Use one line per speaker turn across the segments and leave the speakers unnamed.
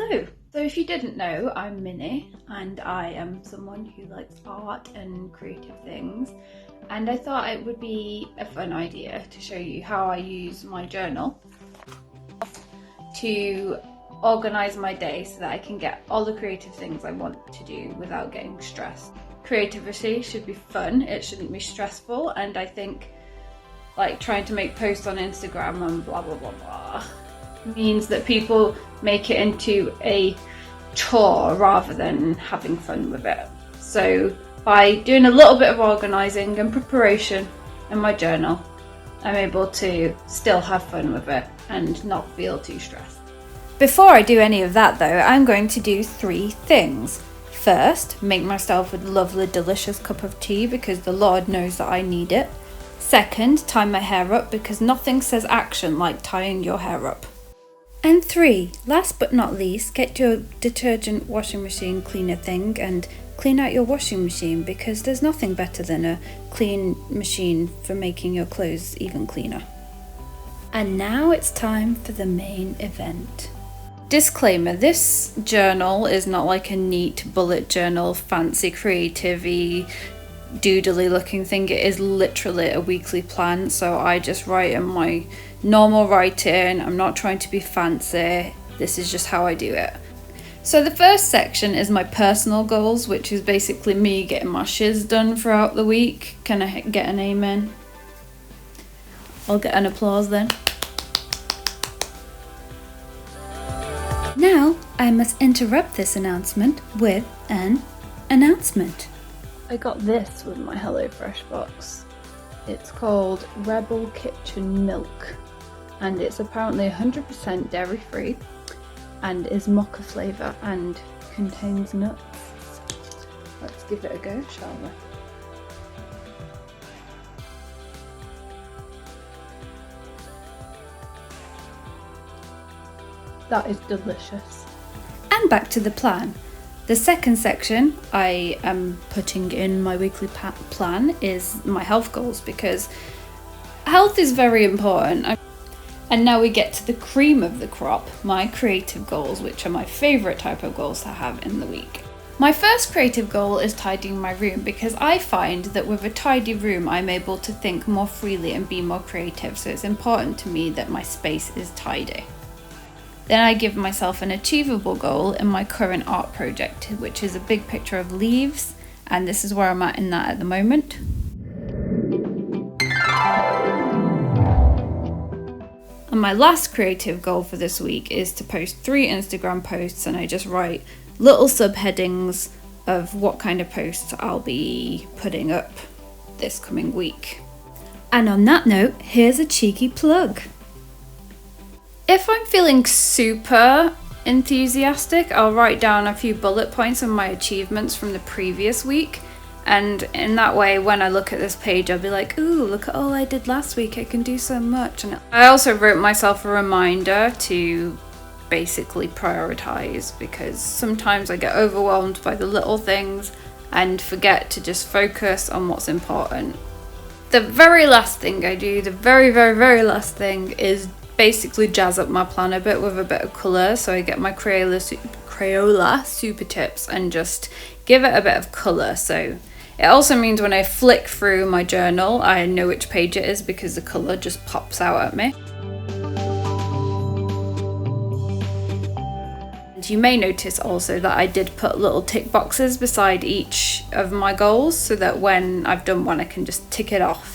Hello! So if you didn't know, I'm Minnie and I am someone who likes art and creative things, and I thought it would be a fun idea to show you how I use my journal to organise my day so that I can get all the creative things I want to do without getting stressed. Creativity should be fun, it shouldn't be stressful, and I think like trying to make posts on Instagram and blah blah blah blah means that people make it into a chore rather than having fun with it. So by doing a little bit of organising and preparation in my journal, I'm able to still have fun with it and not feel too stressed. Before I do any of that though, I'm going to do 3 things. First, make myself a lovely delicious cup of tea because the Lord knows that I need it. Second, tie my hair up because nothing says action like tying your hair up. And 3, last but not least, get your detergent washing machine cleaner thing and clean out your washing machine because there's nothing better than a clean machine for making your clothes even cleaner. And now it's time for the main event. Disclaimer, this journal is not like a neat bullet journal, fancy creative-y, doodly looking thing. It is literally a weekly plan, so I just write in my normal writing. I'm not trying to be fancy, this is just how I do it. So the first section is my personal goals, which is basically me getting my shiz done throughout the week. Can I get an amen? I'll get an applause then. Now I must interrupt this announcement with an announcement. I got this with my HelloFresh box. It's called Rebel Kitchen Milk, and it's apparently 100% dairy free and is mocha flavour and contains nuts. Let's give it a go, shall we? That is delicious. And back to the plan. The second section I am putting in my weekly plan is my health goals because health is very important. And now we get to the cream of the crop, my creative goals, which are my favourite type of goals to have in the week. My first creative goal is tidying my room because I find that with a tidy room I'm able to think more freely and be more creative, so it's important to me that my space is tidy. Then I give myself an achievable goal in my current art project, which is a big picture of leaves, and this is where I'm at in that at the moment. And my last creative goal for this week is to post 3 Instagram posts, and I just write little subheadings of what kind of posts I'll be putting up this coming week. And on that note, here's a cheeky plug. If I'm feeling super enthusiastic, I'll write down a few bullet points of my achievements from the previous week, and in that way when I look at this page I'll be like, ooh, look at all I did last week, I can do so much. And I also wrote myself a reminder to basically prioritize because sometimes I get overwhelmed by the little things and forget to just focus on what's important. The very last thing I do, the very last thing is basically jazz up my plan a bit with a bit of colour, so I get my Crayola Super Tips and just give it a bit of colour. So it also means when I flick through my journal I know which page it is because the colour just pops out at me. And you may notice also that I did put little tick boxes beside each of my goals so that when I've done one I can just tick it off.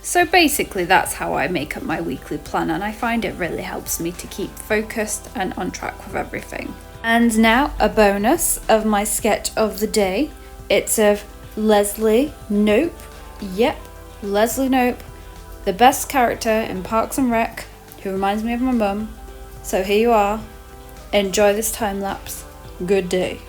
So basically that's how I make up my weekly plan, and I find it really helps me to keep focused and on track with everything. And now a bonus of my sketch of the day. It's of Leslie Knope. Yep, Leslie Knope, the best character in Parks and Rec, who reminds me of my mum. So here you are. Enjoy this time lapse. Good day.